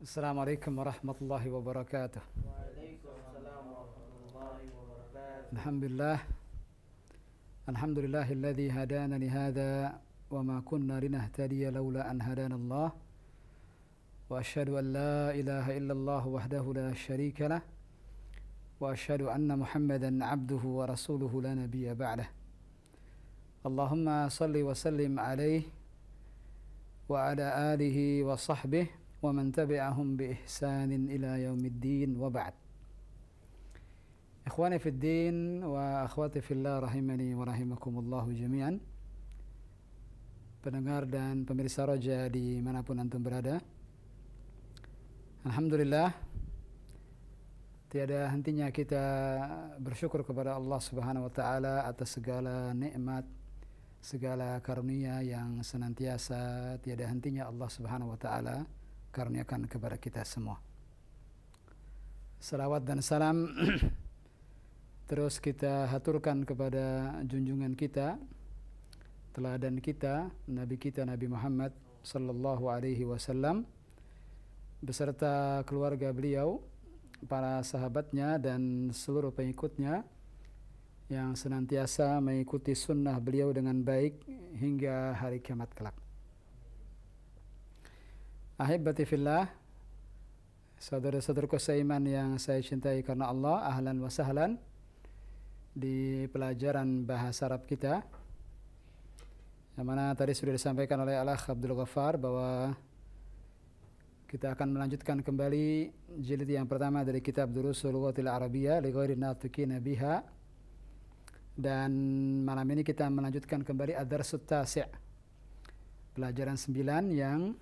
Assalamualaikum warahmatullahi wabarakatuh. Waalaikumsalam warahmatullahi wabarakatuh. Alhamdulillah. Alhamdulillahilladzi hadana li hadza wa ma kunna linahtadiya laula an hadana Allah. Wa asyhadu an la ilaha illallah wahdahu la syarika lah. Wa asyhadu anna Muhammadan 'abduhu wa rasuluhu la nabiyya ba'dah. Allahumma salli wa sallim alaihi wa ala alihi wa sahbihi wa man tabi'ahum bi ihsanin ila yaumiddin wa ba'd. Ikhwani fid din wa akhwati fillah rahimani wa rahimakumullahu jami'an. Pendengar dan pemirsa Roja dimanapun antum berada, alhamdulillah tiada hentinya kita bersyukur kepada Allah Subhanahu wa taala atas segala nikmat, segala karunia yang senantiasa tiada hentinya Allah Subhanahu wa taala karuniakan kepada kita semua. Salawat dan salam terus kita haturkan kepada junjungan kita, teladan kita, Nabi Muhammad sallallahu alaihi wasallam beserta keluarga beliau, para sahabatnya dan seluruh pengikutnya yang senantiasa mengikuti sunnah beliau dengan baik hingga hari kiamat kelak. Ahibati fillah, saudara-saudaraku seiman yang saya cintai karena Allah, ahlan wa sahlan di pelajaran bahasa Arab kita, yang mana tadi sudah disampaikan oleh Al-Akh Abdul Ghaffar bahwa kita akan melanjutkan kembali jilid yang pertama dari kitab Durusul Lughatil Arabiyyah li ghairi natiqina biha, dan malam ini kita melanjutkan kembali ad-darsut tasi', pelajaran 9 yang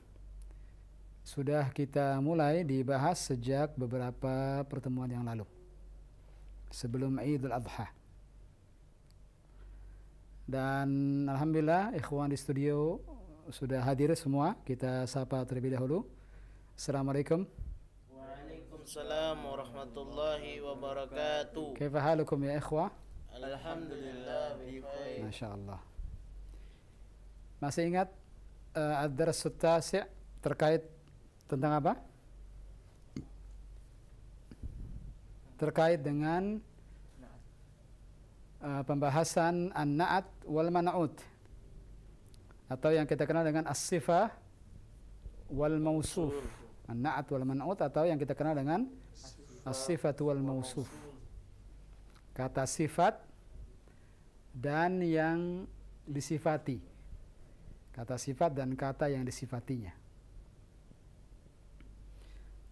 sudah kita mulai dibahas sejak beberapa pertemuan yang lalu sebelum Idul Adha. Dan alhamdulillah ikhwan di studio sudah hadir semua. Kita sapa terlebih dahulu. Assalamualaikum. Waalaikumsalam warahmatullahi wabarakatuh. Kaifa halukum ya ikhwah? Alhamdulillah bi khair. Masyaallah. Masih ingat ad-darsut tasi' terkait tentang apa? Terkait dengan pembahasan an-na'at wal man'ut, atau yang kita kenal dengan as-sifah wal mausuf. An-na'at wal man'ut atau yang kita kenal dengan as-sifat wal mausuf. Kata sifat dan yang disifati. Kata sifat dan kata yang disifatinya.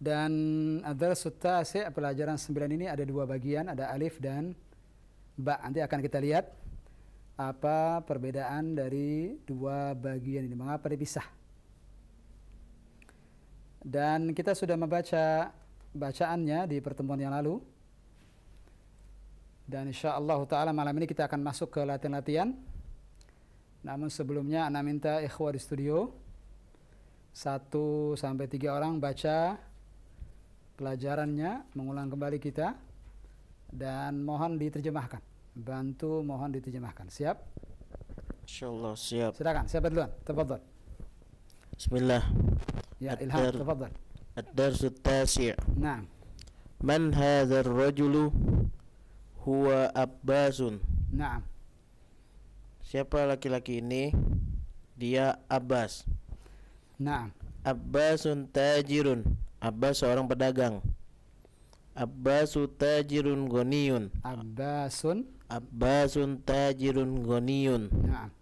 Dan ad-darsut tasi', pelajaran 9 ini ada dua bagian, ada alif dan ba. Nanti akan kita lihat apa perbedaan dari dua bagian ini, mengapa dipisah. Dan kita sudah membaca bacaannya di pertemuan yang lalu. Dan insyaallah ta'ala malam ini kita akan masuk ke latihan-latihan. Namun sebelumnya ana minta ikhwah di studio 1 sampai 3 orang baca pelajarannya, mengulang kembali kita, dan mohon diterjemahkan. Bantu mohon diterjemahkan. Siap? Insyaallah siap. Silakan, siapa duluan? Tafadhal. Bismillah. Ya, Ilham, tafadhal. Ad-darsut tasi'. Naam. Man hadzal rajulu? Huwa Abbasun. Naam. Siapa laki-laki ini? Dia Abbas. Naam. Abbasun tajirun. Abbas seorang pedagang. Abbasu tajirun ghaniyun. Abbasun tajirun ghaniyun. Naam.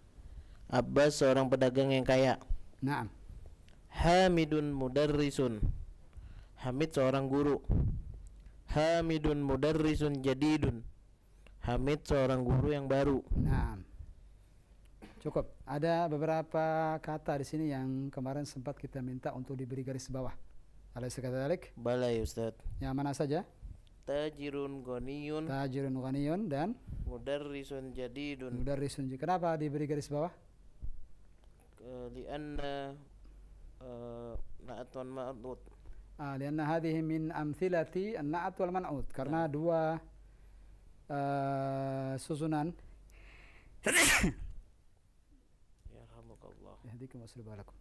Abbas seorang pedagang yang kaya. Naam. Hamidun mudarrisun. Hamid seorang guru. Hamidun mudarrisun jadidun. Hamid seorang guru yang baru. Naam. Cukup. Ada beberapa kata di sini yang kemarin sempat kita minta untuk diberi garis bawah. Alaysa kadzalik? Bala ya Ustaz. Yang mana saja? Tajirun ghaniyun. Tajirun ghaniyun dan Mudarrisun jadidun. mudarrisun. Kenapa diberi garis bawah? Lianna na'atun ma'dud. Lianna hadhihi min amthilati an-na'at wal man'ut. Karena dua susunan. Yarhamukallah. Yahdikum wa yuslih balakum.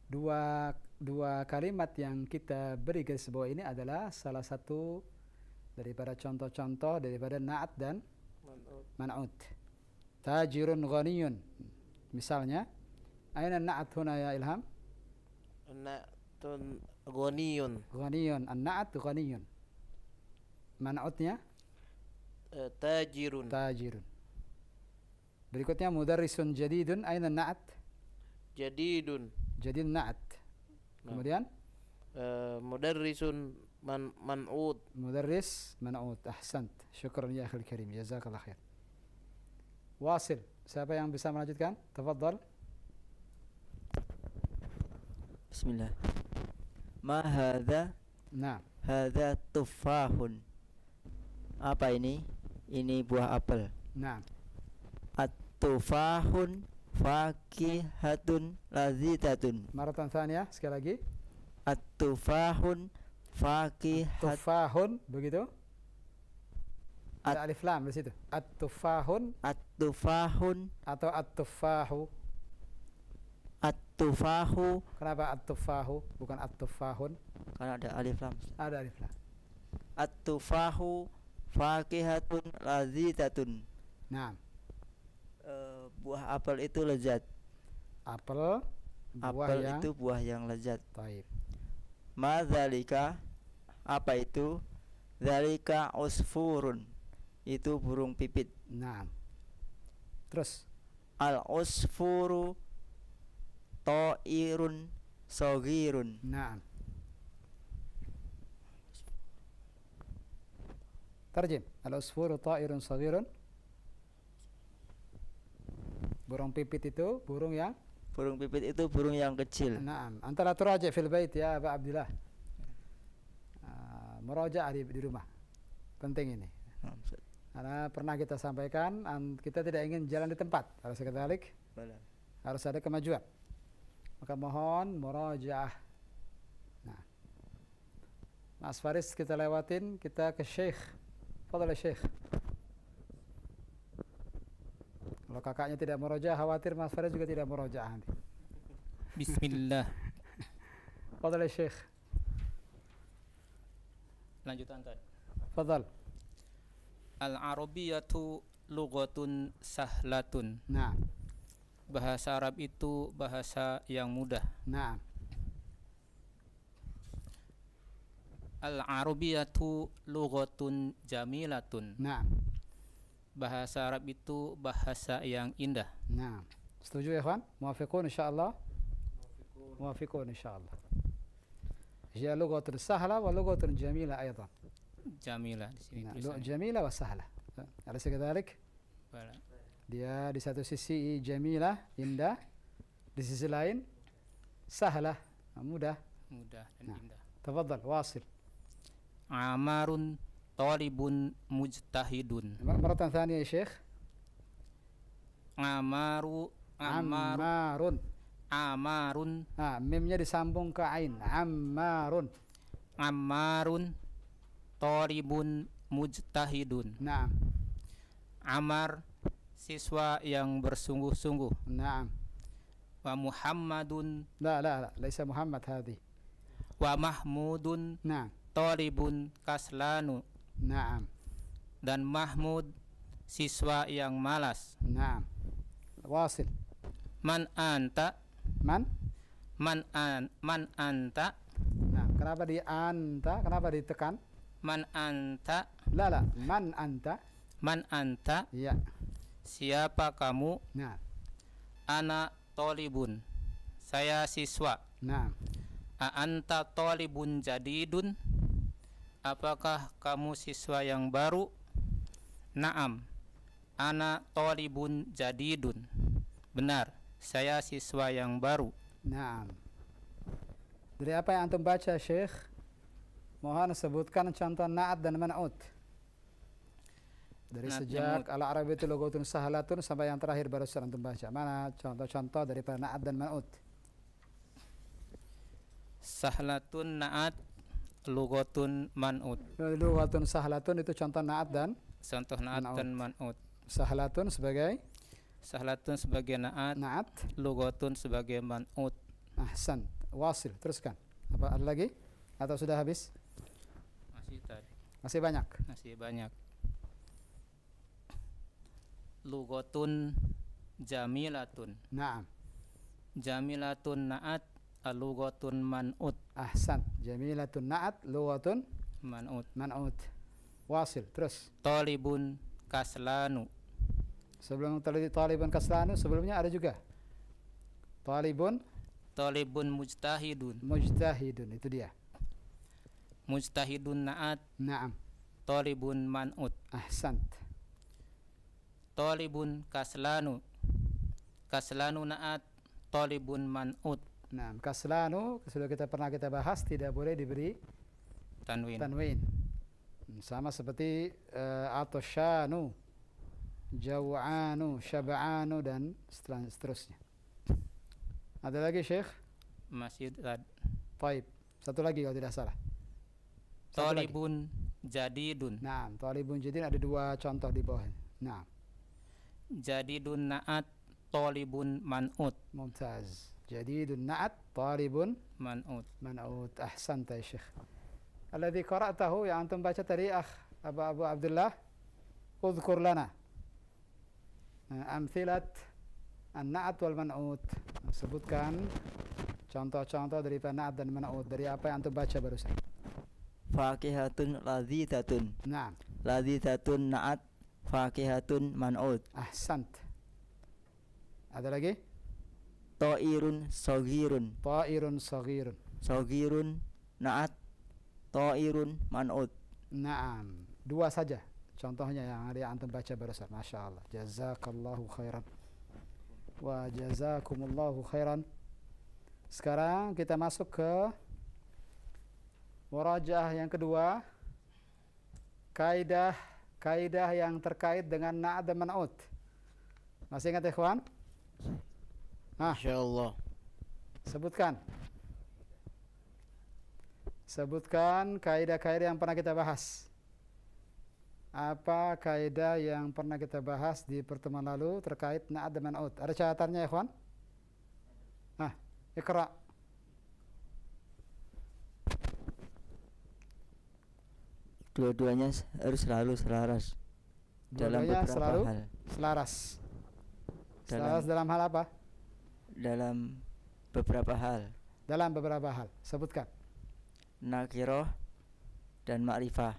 Dua dua kalimat yang kita beri garis bawah ini adalah salah satu daripada contoh-contoh daripada na'at dan man'ut. Tajirun ghaniyun. Misalnya, aina na'at huna ya Ilham? Na'tun ghaniyun. Ghaniyun. An-na'at ghaniyun. Man'utnya? Tajirun. Tajirun. Berikutnya mudarrisun jadidun. Aina na'at? Jadidun. Jadid na'at. Kemudian? Mudarrisun man'ut. Mudarris man'ut. Ahsant. Syukran ya akhil karim. Jazakallah khair. Wasil. Siapa yang bisa melanjutkan? Tafadhal. Bismillah. Ma hadza? Nah. Hadza tufahun. Apa ini? Ini buah apel. Nah. At-tufahun fakihatun lazitatun. Maratan tsaniyah, sekali lagi. At-tufahun fakihatun. Tufahun, begitu? Ada alif lam di situ. At-tufahun At-tufahun. atau at-tufahu. At-tufahu. Kenapa at-tufahu bukan at-tufahun? Karena ada alif lam. Ada alif lam. At-tufahu fakihatun lazitatun. Nah, Buah apel itu lezat. apel buah Apel yang itu buah yang lezat. taib. Ma dzalika? Apa itu? Dzalika usfurun. Itu burung pipit. Nah. Terus Al usfuru ta'irun saghirun. nah. Tarjim. Al-usfuru ta'irun saghirun. Burung pipit itu burung yang Burung pipit itu burung yang kecil. Naam. Antara turaja fil bait ya Aba Abdillah. Murajaah di rumah. Penting ini. Karena pernah kita sampaikan kita tidak ingin jalan di tempat. Harus sekadalik harus ada kemajuan. Maka mohon murajaah. Nah. Mas Faris kita lewatin, kita ke Syekh. Fadhal Syekh. Kalau kakaknya tidak murajaah, khawatir Mas Faris juga tidak murajaah nanti. Bismillah. Fadhal Syekh. Lanjutan tadi. Fadhal. Al-Arabiyatu lughatun sahlatun. Nah. Bahasa Arab itu bahasa yang mudah. Nah. Al-Arabiyatu lughatun jamilatun. Nah. Bahasa Arab itu bahasa yang indah. Nah. Setuju ya kawan? Muafiqun insyaallah. Muafiqun insyaallah. Hiya lughatun sahla wa lughatun jamila aidan. Jamilah di sini tulisannya. Jamila wa sahla. Alaysa kadhalik? Bala. Dia di satu sisi jamilah, indah, di sisi lain sahlah, mudah. Mudah dan Nah. indah. Tafadhal, wasil. Amarun talibun mujtahidun. Maratan thaniyah ya Syekh. Amaru Ammarun. Amarun Mimnya disambung ke ain. Ammarun. Amarun talibun mujtahidun. Naam. Amar siswa yang bersungguh-sungguh. Naam. Wa Muhammadun La, laisa Muhammad hadhi. wa Mahmudun Naam. talibun kaslanu. Naam. Dan Mahmud siswa yang malas. Naam. Wasil. Man anta? Man? Man anta? Nah, kenapa di anta? Kenapa ditekan? Man anta? La, man anta? Man anta? Ya. Siapa kamu? Nah. Ana talibun. Saya siswa. Nah. A anta talibun jadidun? Apakah kamu siswa yang baru? Naam. Ana talibun jadidun. Benar, saya siswa yang baru. Naam. Dari apa yang antum baca, Syekh? Mohon sebutkan contoh na'at dan man'ut. Dari Na'at, sejak man'ut. al-arabiyatu lughatun sahlatun sampai yang terakhir barusan antum baca. Mana contoh-contoh daripada na'at dan man'ut? Sahlatun na'at lughatun man'ut. Lughatun sahlatun itu contoh na'at dan Contoh na'at Man'ut. dan man'ut. sahlatun sebagai Sahlatun sebagai na'at, na'at. lughatun sebagai man'ut. Ahsan. wasil. Teruskan. Apa ada lagi? Atau sudah habis? Masih tadi. Masih banyak. Masih banyak. Lughatun jamilatun. Naam. Jamilatun na'at lughatun man'ut. Ahsan. Jamilatun na'at lughatun Man'ut. man'ut. Wasil. Terus. Talibun kaslanu. Sebelum talibun kaslanu sebelumnya ada juga. Talibun Talibun mujtahidun. mujtahidun, itu dia. Mujtahidun na'at Naam. talibun man'ut. Ahsant. Talibun kaslanu. Kaslanu na'at talibun man'ut. Naam, kaslanu sudah pernah kita bahas, tidak boleh diberi Tanwin. tanwin. Sama seperti atoshanu, jaw'anu, syab'anu dan seterusnya. Ada lagi Syekh? Masih Taib. Satu lagi kalau tidak salah. Satu lagi. talibun jadidun. Nah, talibun jadid ada dua contoh di bawah. Nah, Jadidun na'at talibun man'ut. mumtaz. Jadidun na'at talibun Man'ut. man'ut. Ahsanta ya Syekh. Alladhi qara'tahu yang antum baca tadi Abu Abdullah, udhkur lana amthilat an-na'at wal man'ut. Sebutkan contoh-contoh dari na'at dan man'ut dari apa yang antum baca barusan. Fakihatun ladhidatun. Nah, Ladhidatun na'at fakihatun man'ut. ahsant. Ada lagi? Ta'irun sogirun. Ta'irun saghirun. Sogirun na'at ta'irun man'ut. Naam, dua saja contohnya yang ada yang antum baca barusan. Masya Allah. Jazakallahu khairan. Wa jazakumullahu khairan. Sekarang kita masuk ke murajaah yang kedua. Kaidah yang terkait dengan na'at dan man'ut. Masih ingat ikhwan? Insyaallah. Sebutkan kaidah-kaidah yang pernah kita bahas. Apa kaidah yang pernah kita bahas di pertemuan lalu terkait na'at dan man'ut? Ada catatannya ikhwan? Iqra. Dua-duanya harus selalu selaras dalam Dua-duanya beberapa selalu hal. selaras. Dalam- Selaras dalam hal apa? Dalam beberapa hal. Dalam beberapa hal. Sebutkan. Nakiroh dan ma'rifah.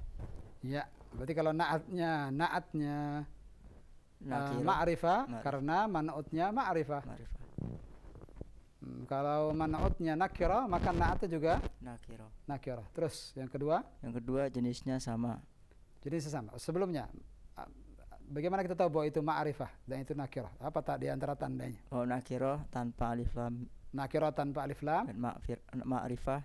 Ya, berarti kalau na'atnya Nakiroh ma'rifah ma'rifah. karena man'utnya ma'rifah. ma'rifah. Kalau man'utnya nakirah maka na'atnya juga Nakiroh. nakirah. Terus yang kedua, Yang kedua jenisnya sama. jadi sesama. Sebelumnya bagaimana kita tahu bahwa itu ma'rifah dan itu nakirah? Apa tak di antara tandanya? Oh, nakiroh tanpa alif lam Nakirah tanpa alif lam. dan ma'rifah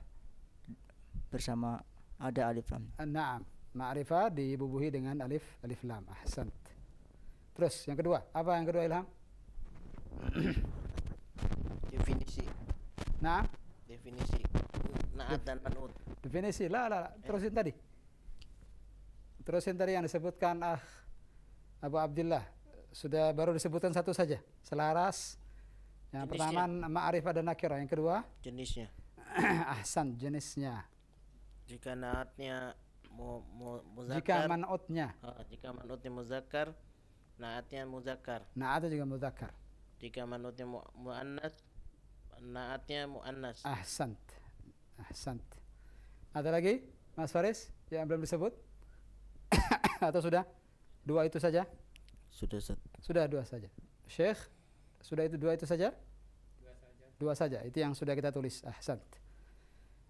bersama ada alif lam. Naam. Ma'rifah dibubuhi dengan alif lam. Ahsant. Terus yang kedua, apa yang kedua Ilham? Definisi. Nah, Definisi. Na'at dan man'ut. definisi. La. Terusin tadi. Terusin tadi yang disebutkan Abu Abdullah. Sudah baru disebutkan satu saja. Selaras. Yang Jenisnya. pertama ma'rifah dan nakirah. Yang kedua Jenisnya. ahsan, jenisnya. Jika na'atnya Jika muzakkar, man'utnya, jika man'utnya muzakkar, na'atnya muzakkar. na'atnya juga mudzakkar. Jika man'utnya muannas, na'atnya muannas. Ahsant. Ada lagi Mas Faris yang belum disebut? Atau sudah? Dua itu saja? Sudah set. Sudah dua saja. Syekh, sudah itu dua itu saja? Dua saja. Itu yang sudah kita tulis. Ahsant.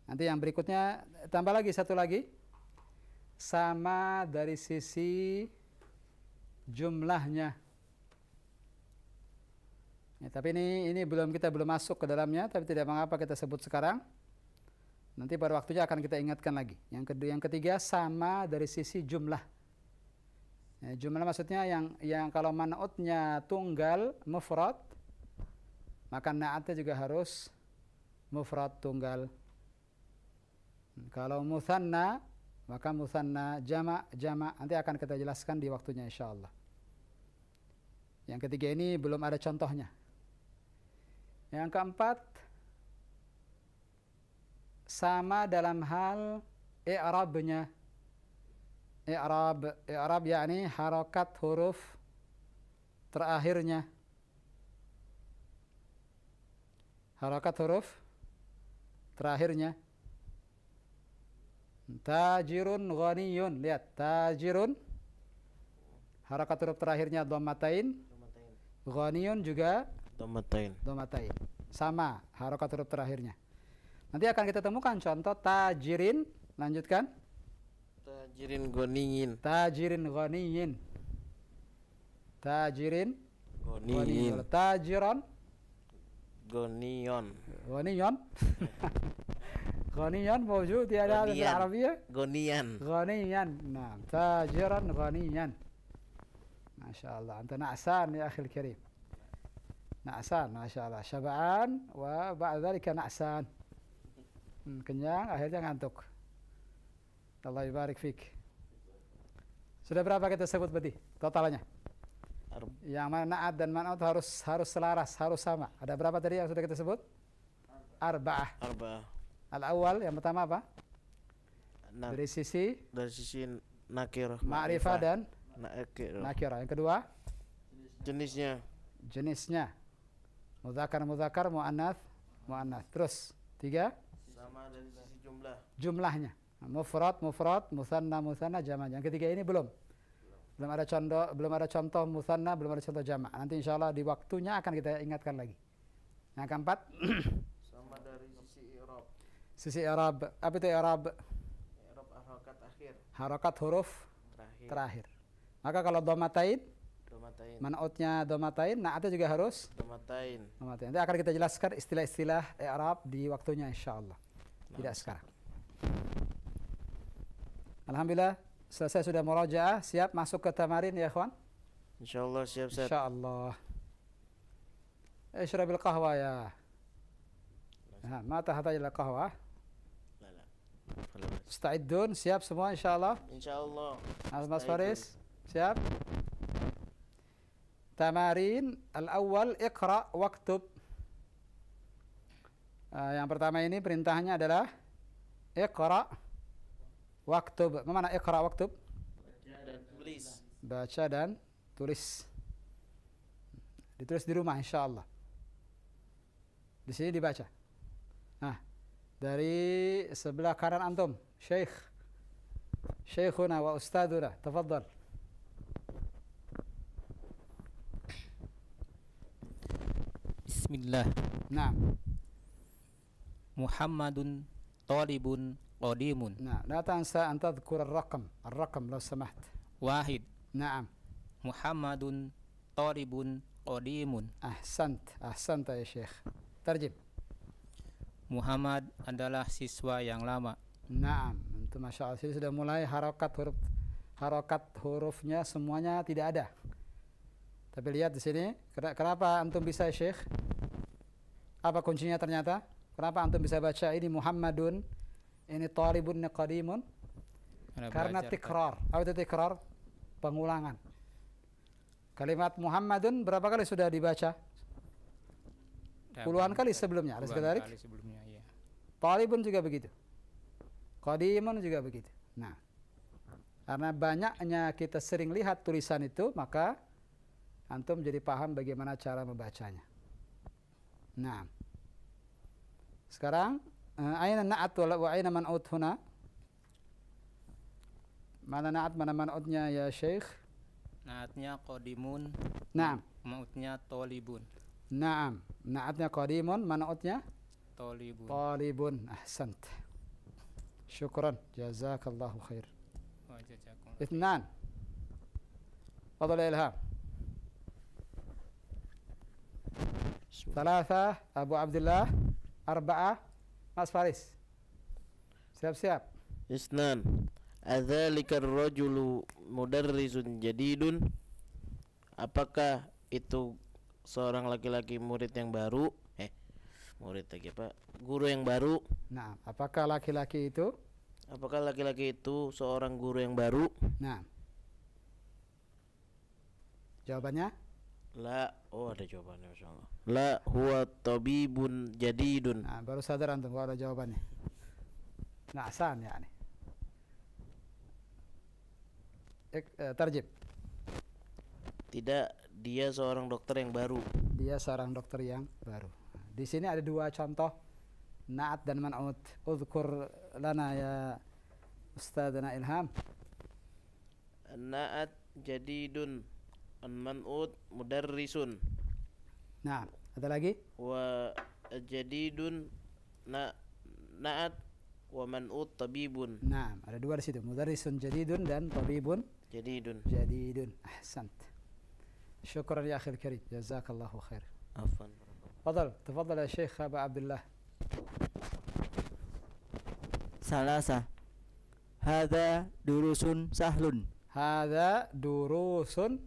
Nanti yang berikutnya tambah lagi satu lagi. Sama dari sisi jumlahnya. Ya, tapi ini kita belum masuk ke dalamnya, tapi tidak mengapa kita sebut sekarang. Nanti pada waktunya akan kita ingatkan lagi. Yang ketiga sama dari sisi jumlah. Ya, jumlah maksudnya yang kalau man'utnya tunggal mufrad, maka na'atnya juga harus mufrad tunggal. Kalau mutsanna, maka mutsanna jama'. Nanti akan kita jelaskan di waktunya insyaallah. Yang ketiga ini belum ada contohnya. Yang keempat, sama dalam hal i'rabnya. I'rab yakni harakat huruf terakhirnya. Harakat huruf terakhirnya. Tajirun ghaniyun. Lihat, tajirun harakat huruf terakhirnya dhammatain. Ghaniyun juga Dhammatain. dhammatain. Sama harakat huruf terakhirnya. Nanti akan kita temukan contoh tajirin. Lanjutkan. Tajirin goniyin. Tajirin ghaniyin. Tajirin Goniyin. ghaniyin. Tajiran Goniyon. غنيا غنيا موجود يعني هذا في غنياً. العربية Goniyan. غنيا نعم تاجرا غنيا ما شاء الله أنت نعسان يا أخي الكريم نعسان ما شاء الله شبعان وبعد ذلك نعسان kenyang akhirnya ngantuk Allah يبارك فيك sudah berapa kita sebut berarti totalnya yang mana na'at dan man'ut harus selaras, harus sama. Ada berapa tadi yang sudah kita sebut? Arba'ah. Arba'ah. Al-awwal yang pertama apa? Dari Dari sisi sisi nakirah. ma'rifah dan nakirah. nakirah. Yang kedua, Jenisnya. jenisnya. Mudzakkar, muannats. Terus, tiga, Sama dari sisi jumlah. jumlahnya. Mufrad, musanna, jama'. Yang ketiga ini belum ada contoh musanna, belum ada contoh jama'. Nanti insyaallah di waktunya akan kita ingatkan lagi. Yang keempat, Sama dari sisi i'rab. sisi i'rab. Apa itu i'rab? I'rab harakat akhir. Harakat huruf terakhir. Maka kalau dhammatain, Dhammatain. man'utnya dhammatain, na'atnya juga harus Dhammatain. dhammatain. Nanti akan kita jelaskan istilah-istilah i'rab di waktunya insyaallah. Tidak sekarang. Alhamdulillah selesai sudah murajaah, siap masuk ke tamarin ya ikhwan? Insyaallah siap Ustaz. Insyaallah. Ishrabil qahwa ya. Ma tahtaj ila qahwa. La la. Fala bas. Musta'idun, siap semua insyaallah? Insyaallah. Mas Faris, siap? Tamarin al-awwal iqra waktub. Yang pertama ini perintahnya adalah iqra waktub. Mana iqra waktub? Baca dan tulis. Baca dan tulis. Ditulis di rumah insyaallah. Di sini dibaca. Nah, dari sebelah kanan antum, Syekhuna wa ustaduna, tafadhal. Bismillah. Naam. Muhammadun talibun qadimun. نعم لا تنسى أن تذكر الرقم لو سمحت. Wahid. نعم Muhammadun talibun qadimun. أحسنت يا شيخ. ترجم. Muhammad adalah siswa yang lama. Naam, itu masya Allah. Jadi sudah mulai harakat hurufnya semuanya tidak ada. Tapi lihat di sini, kenapa antum bisa Syekh? Apa kuncinya ternyata? Kenapa antum bisa baca ini Muhammadun, ini talibun, ini qadimun? Anda Karena belajar, tikrar. Apa itu tikrar? Pengulangan. Kalimat Muhammadun berapa kali sudah dibaca? Pak. Puluhan kali sebelumnya. Ada Puluhan sekadar? kali sebelumnya, ya. Talibun juga begitu. Qadimun juga begitu. Nah, karena banyaknya kita sering lihat tulisan itu, maka antum jadi paham bagaimana cara membacanya. Nah, sekarang aina na'at wa aina man'ut huna? Mana na'at, mana man'utnya ya Syekh? Naatnya qadimun, Naam. mautnya talibun. Naam. Na'atnya qadimun, man'utnya Talibun. talibun. Ahsant. Syukran. Jazakallahu khair. Wa jazakum. اثنان تفضل يا إلهام. ثلاثة أبو عبد الله. أربعة Mas Faris. Siap-siap. Isnan. Adzalika ar-rajulu mudarrisun jadidun? Apakah itu seorang laki-laki murid yang baru? Murid lagi apa? Guru yang baru? Nah, apakah laki-laki itu? Apakah laki-laki itu seorang guru yang baru? Nah. Jawabannya? La. Oh, ada jawabannya masyaallah. La huwa tabibun jadidun. Nah, baru sadar antum kalau ada jawabannya. نعسان يعني. Tarjib. Tidak, dia seorang dokter yang baru. Dia seorang dokter yang baru. Di sini ada dua contoh na'at dan man'ut. Udhkur lana ya Ustadzana Ilham. An-na'at jadidun, an-man'ut mudarrisun. Nah, ada lagi? Wa jadidun na'at wa man'ut tabibun. Nah, ada dua di situ. Mudarrisun jadidun dan tabibun Jadidun. jadidun. Ahsant. Syukran ya akhil karim. Jazakallahu khair. Afwan. تفضل يا شيخ أبا عبد الله. Salasa. Hadza durusun sahlun. Hada durusun.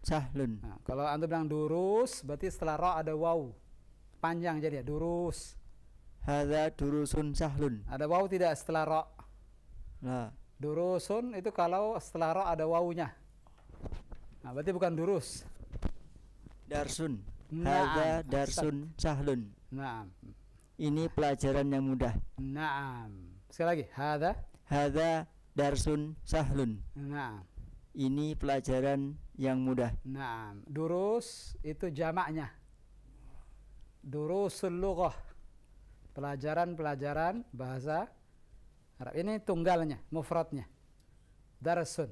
Sahlun. Nah, kalau antum bilang durus, berarti setelah ra ada waw. Panjang jadi ya, durus. Hadza durusun sahlun. Ada waw tidak setelah ra? La. Durusun itu kalau setelah ra ada wawunya. Nah, berarti bukan durus. Darsun. Naam. Hadza darsun sahlun. Naam. Ini pelajaran yang mudah. Naam. Sekali lagi. Hada. Hadza darsun sahlun. Naam. Ini pelajaran yang mudah. Naam. Durus itu jamaknya. Durusul lughah. Pelajaran-pelajaran bahasa Arab. Ini tunggalnya, mufradnya. Darsun.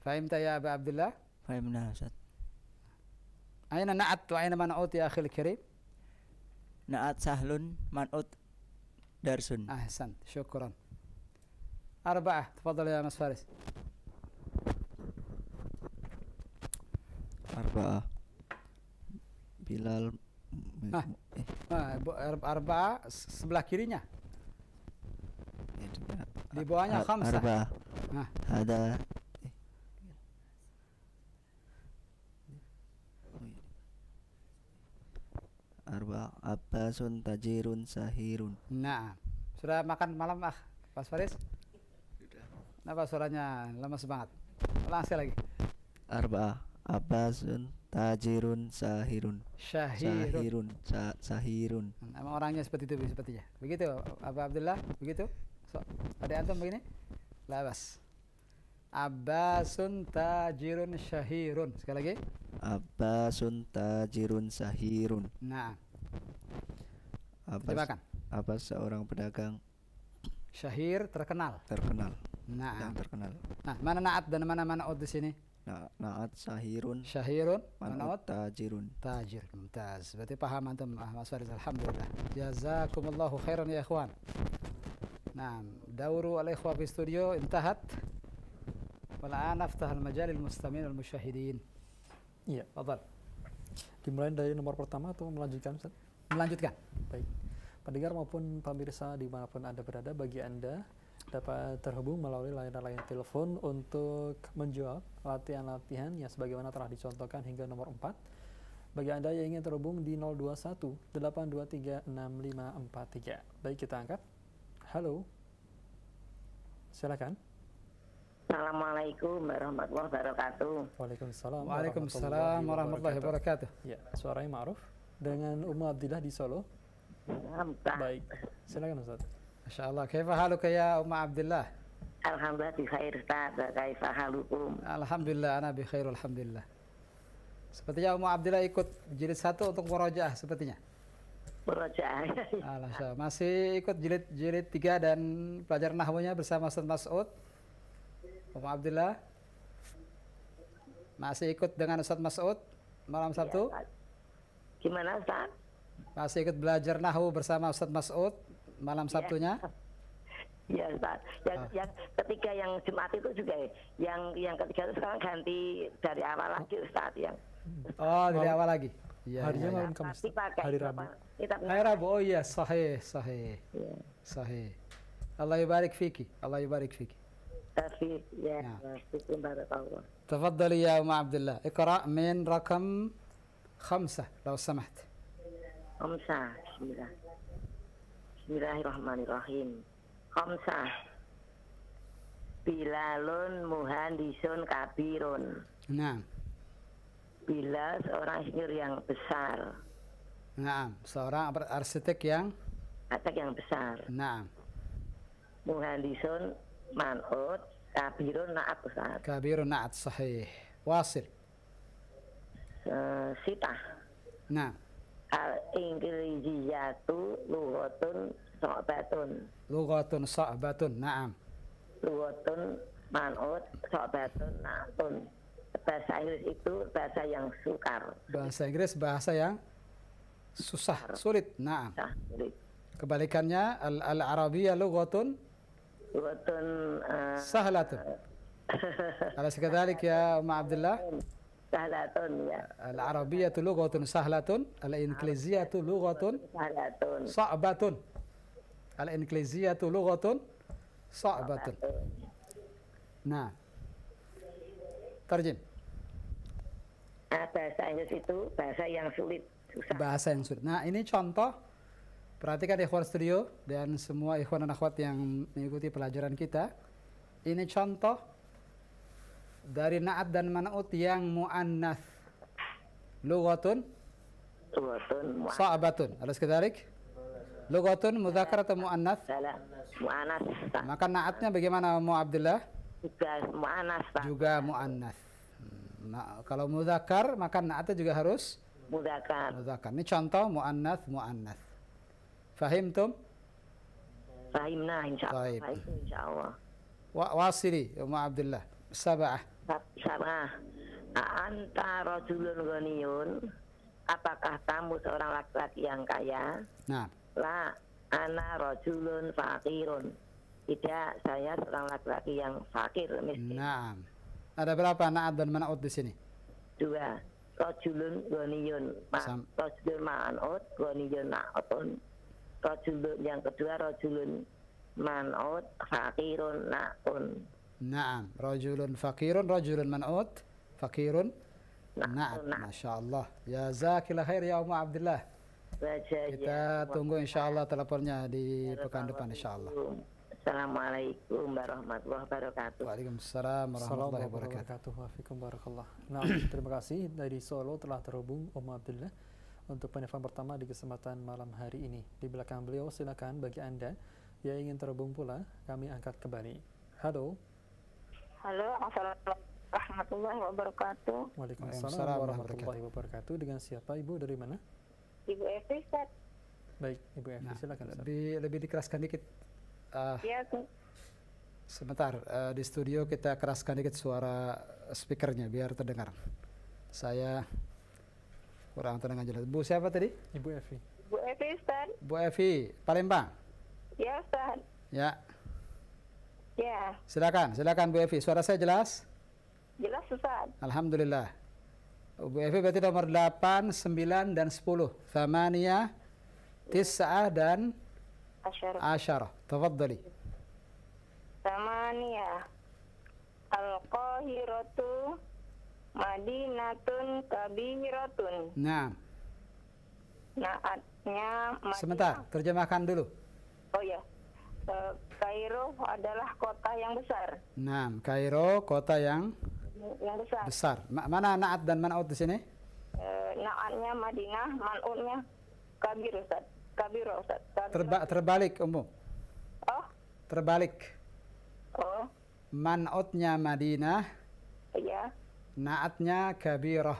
Fahimta ya Aba Abdullah? Fahimna Ustaz. Aina na'at wa aina man'ut ya akhil karim? Na'at sahlun man'ut darsun. Ahsan, syukran. Arba'ah, tafadhal ya Mas Faris. Arba'ah. Bilal Arba'ah sebelah kirinya. Di bawahnya khamsah. Arba'ah. Nah. Ada Arba'ah abbasun tajirun sahirun. Nah, sudah makan malam Mas Faris? Sudah. Kenapa suaranya lemas banget? Ulang sekali lagi. Arba'ah abbasun tajirun sahirun. Syahirun. Sahirun. Emang orangnya seperti itu sepertinya. Begitu Aba Abdullah? Begitu? So, ada antum begini? Labas. Abbasun tajirun syahirun. Sekali lagi. Abbasun tajirun sahirun. Nah. Abbas, Abbas seorang pedagang syahir terkenal. Nah. Yang terkenal. Nah, mana na'at dan mana man'ut di sini? Na'at sahirun. Syahirun, man'ut tajirun. Tajir. Mumtaz. Berarti paham antum Mas Faris. Alhamdulillah. Jazakumullahu khairan ya ikhwan. Nah, dauru al-ikhwa fi studio intahat. Wal'an aftah al-majal al-mustamin al-musyahidin. Iya, Fadal. Dimulai dari nomor pertama atau melanjutkan, Ustaz? Melanjutkan. Baik. Pendengar maupun pemirsa dimanapun Anda berada, bagi Anda dapat terhubung melalui layanan telepon untuk menjawab latihan-latihan yang sebagaimana telah dicontohkan hingga nomor 4. Bagi Anda yang ingin terhubung di 021 823 6543. Baik, kita angkat. Halo. Silakan. Assalamualaikum warahmatullahi wabarakatuh. Waalaikumsalam. Waalaikumsalam warahmatullahi wabarakatuh. Ya, suaranya ma'ruf dengan Ummu Abdillah di Solo. Baik, silakan Ustaz. Masya Allah. Kaifa haluka ya Umma Abdillah? Alhamdulillah bi khair, Ustaz. Kaifa halukum? Alhamdulillah, ana bi khair, alhamdulillah. Sepertinya Umma Abdillah ikut jilid 1 untuk murajaah sepertinya. Murajaah. Alhamdulillah. Masih ikut jilid 3 dan pelajaran nahwunya bersama Ustaz Mas'ud. Umma Abdillah masih ikut dengan Ustaz Mas'ud malam Sabtu. Ya, gimana Ustaz? Masih ikut belajar nahwu bersama Ustaz Mas'ud malam Sabtunya. Ya Ustaz. Yang ketiga yang Jumat itu juga ya. Yang ketiga itu sekarang ganti dari awal lagi Ustaz yang. Oh, dari awal lagi. Iya. Harinya Ya. malam Kamis. Hari Rabu. Hari Rabu. Oh iya, sahih. Ya. Sahih. Allah yubarik fiki. Allah yubarik fiki. Tapi ya, Nah. syukur barakallah. تفضلي يا أم عبد الله اقرأ من رقم 5 لو سمحت. Khamsah. Bismillah. Bismillahirrahmanirrahim. Khamsah. Bilalun muhandisun kabirun. نعم Bilal seorang insinyur yang besar. نعم seorang arsitek yang Arsitek yang besar. نعم muhandisun man'ut, kabirun na'at Ustaz. kabirun na'at sahih. Wasil. Sitah. Nah, Al-Inggrisiyatu lughatun so'batun. lughatun sa'batun. Naam. Lughatun man'ut so'batun na'tun. Bahasa Inggris itu bahasa yang sukar. Bahasa Inggris bahasa yang susah, sulit. Naam. Sulit. Kebalikannya al-Arabiyah lughatun Lughatun sahlatun. Alas kadhalik ya Umma Abdullah? sahlatun ya. Al-Arabiyah lughatun sahlatun, al-Ingliziyah lughatun Sahlatun. صعبة الإنجليزية لغة صعبة نعم ترجم Bahasa Inggris itu bahasa yang sulit, susah. bahasa yang sulit. Nah, ini contoh. Perhatikan ikhwan studio dan semua ikhwan dan akhwat yang mengikuti pelajaran kita. Ini contoh dari na'at dan man'ut yang mu'annath. Lughatun Lughatun sa'batun. Alas kadhalik? Lughatun mudzakkar atau mu'annath? mu'anas, mu'anas Ustaz. Maka na'atnya bagaimana Mu Abdullah? Juga mu'anas Pak. Juga mu'annath. Nah, kalau mudzakkar maka na'atnya juga harus Mudzakkar. mudzakkar. Ini contoh mu'annath mu'annath. Fahimtum? Fahimna insyaallah. Baik. Fahim insyaallah. Wasili Umma Abdullah. Sab'ah. Sama. Anta rajulun ghaniyun. Apakah kamu seorang laki-laki yang kaya? Nah, La ana rajulun fakirun. Tidak, saya seorang laki-laki yang fakir, miskin. naam. Ada berapa na'at dan man'ut di sini? Dua. Rajulun ghaniyun. Rajulun man'ut, ghaniyun na'utun. Rajulun yang kedua rajulun man'ut, fakirun na'un. Naam. Rajulun fakirun, rajulun man'ut, fakirun na'at. Na'at. Masya Allah. Jazakillah khair ya Umma Abdullah. Kita tunggu insya Allah teleponnya di pekan depan insya Allah. Assalamualaikum warahmatullahi wabarakatuh. Waalaikumsalam warahmatullahi wabarakatuh. Wafikum barakallah. Nah, terima kasih dari Solo telah terhubung Om Abdullah untuk penelpon pertama di kesempatan malam hari ini. Di belakang beliau silakan bagi Anda yang ingin terhubung pula, kami angkat kembali. Halo. Halo, assalamualaikum warahmatullahi wabarakatuh. Waalaikumsalam warahmatullahi wabarakatuh. Dengan siapa Ibu, dari mana? Ibu Evi, Ustaz. Baik, Ibu Evi, Nah, silakan. Ustaz. lebih dikeraskan dikit. Ya, Sebentar, di studio kita keraskan dikit suara speakernya biar terdengar. Saya kurang terdengar jelas. Bu siapa tadi? Ibu Evi. Bu Evi, Ustaz. Bu Evi, Palembang. Ya, Ustaz. Ya, Ya, silakan Bu Evi. Suara saya jelas? jelas, Ustaz. Alhamdulillah. Bu Evi berarti nomor 8, 9 dan 10. Thamaniyah, Tis'ah dan Asyarah. Tafadhali. Samania. Al-Qahiratu Madinatun Kabiratun. Nah, Naatnya Madinah. sebentar, terjemahkan dulu. Oh ya. Kairo adalah kota yang besar. Nah, Kairo kota yang Yang besar. besar. Mana naat dan man'ut di sini? Naatnya Madinah, man'utnya Kabir, Ustaz. Kabir, Ustaz. Terbalik umum. Oh, Terbalik. oh, Man'utnya Madinah, iya. naatnya kabirah.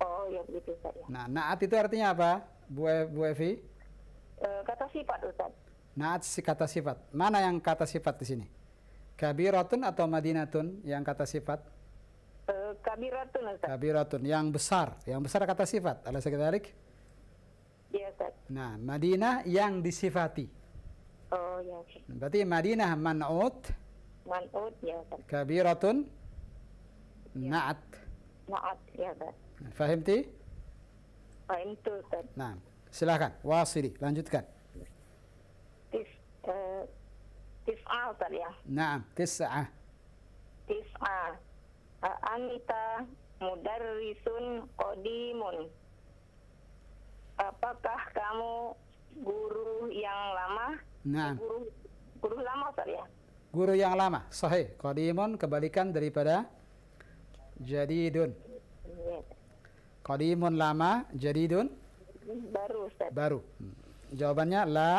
Oh, ya begitu, Ustaz. Ya. Nah, naat itu artinya apa, Bu Evi? Kata sifat, Ustaz. Naat si kata sifat. Mana yang kata sifat di sini? Kabiratun atau Madinatun yang kata sifat? Kabiratun, Ustaz. Kabiratun yang besar. Yang besar kata sifat. Alas kadhalik? Iya, Ustaz. Nah, Madinah yang disifati. Oh, ya, Ustaz. Berarti Madinah man'ut, Man'ut, ya, Ustaz. kabiratun, naat. Naat, ya, Ustaz. Fahimti? Fahim tuh, Ustaz. Nah, silakan. Wasili, lanjutkan. Tis'a, Ustaz, ya. Naam, tis'ah. Tis'a. Anta mudarrisun qadimun. Apakah kamu guru yang lama? Naam. Guru lama, Ustaz, ya. Guru yang lama, sahih. Qadimun kebalikan daripada jadidun. Ya. Qadimun lama, jadidun Baru, Ustaz. baru. Jawabannya la.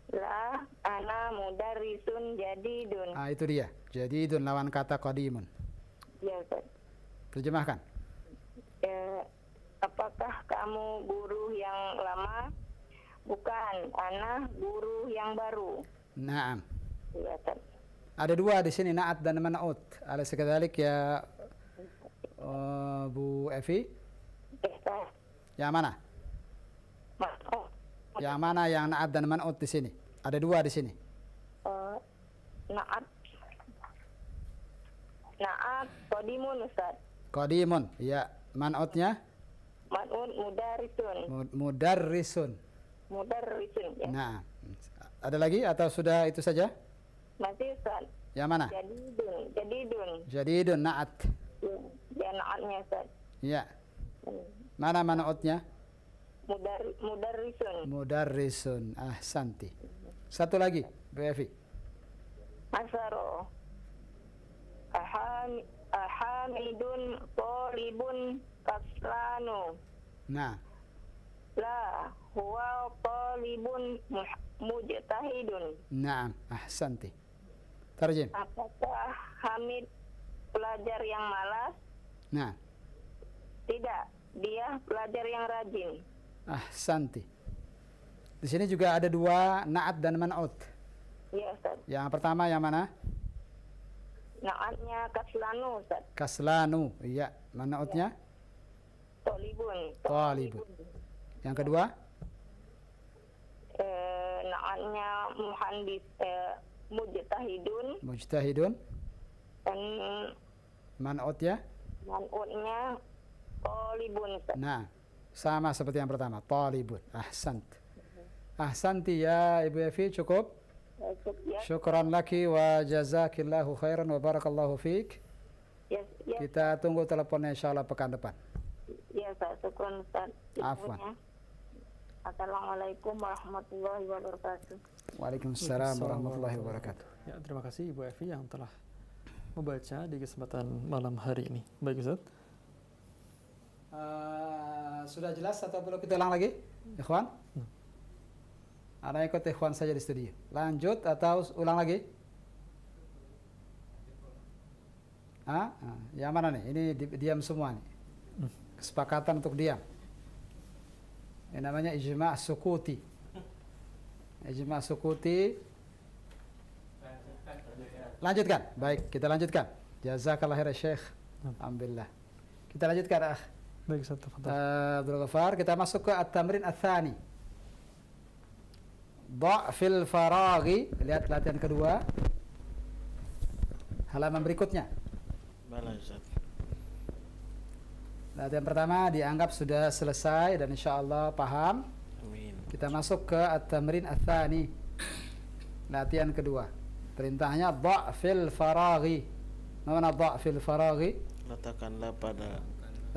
La ana mudarrisun jadidun. Ah, itu dia. Jadidun lawan kata qadimun. Ya Ustaz. Terjemahkan. Apakah kamu guru yang lama? Bukan, ana guru yang baru. Naam. Ya Ustaz. Ada dua di sini, na'at dan man'ut. Alaysa kadzalik ya Bu Evi? Ustaz. Yang mana? Masuk. Yang mana yang na'at dan man'ut di sini? Ada dua di sini. Naat. Naat qadimun Ustaz. Qadimun, ya. Man'utnya Man'un mudarrisun. mudarrisun. Mudarrisun ya. Nah, ada lagi atau sudah itu saja? Masih Ustaz. Yang mana? Jadidun. Jadidun na'at. Ya naatnya Ustaz. Ya. Mana man'utnya? Mudarrisun. Mudarrisun. Ahsanti. Satu lagi, Bu Evi. Asaro. Ahamidun talibun kaslanu. Nah, La huwa talibun mujtahidun. na'am, ahsanti. Tarjim. Apakah Hamid pelajar yang malas? Nah, Tidak, dia pelajar yang rajin. ahsanti. Di sini juga ada dua na'at dan man'ut. Ya Ustaz. Yang pertama yang mana? Naatnya kaslanu Ustaz. Kaslanu. Iya, man'utnya? Talibun. Talibun. Yang kedua? Naatnya muhandis mujtahidun Mujtahidun. dan Man'utnya? man'utnya talibun Ustaz. Nah, sama seperti yang pertama. Talibun. Ahsant. Ahsanti ya Ibu Evi, cukup? Ya, Syukran laki wa jazakillahu khairan wa barakallahu fiik. ya, ya, Kita tunggu teleponnya insyaallah pekan depan. ya Ustaz. Syukran Ustaz. Afwan. Infonya. Assalamualaikum warahmatullahi wabarakatuh. Waalaikumsalam warahmatullahi wabarakatuh. Ya, terima kasih Ibu Evi yang telah membaca di kesempatan malam hari ini. Baik Ustaz. Sudah jelas atau perlu kita ulang lagi? Ikhwan? Anda ikut ikhwan saja di studio. Lanjut atau ulang lagi? Yang mana nih? Ini diam semua nih. Kesepakatan untuk diam. Ini namanya ijma' sukuti. Ijma' sukuti. Lanjutkan. Baik, kita lanjutkan. Jazakallah khairan Syekh. Alhamdulillah. Kita lanjutkan. Baik Ustaz, tafadhal. Abdul Ghaffar, kita masuk ke at-tamrin ats-tsani. Dha' fil faraghi. Lihat latihan kedua. Halaman berikutnya. Mana Ustaz? Latihan pertama dianggap sudah selesai dan insyaallah paham. Amin. Kita masuk ke at-tamrin ats-tsani. Latihan kedua. Perintahnya dha' fil faraghi. Mana dha' fil faraghi? Letakkanlah pada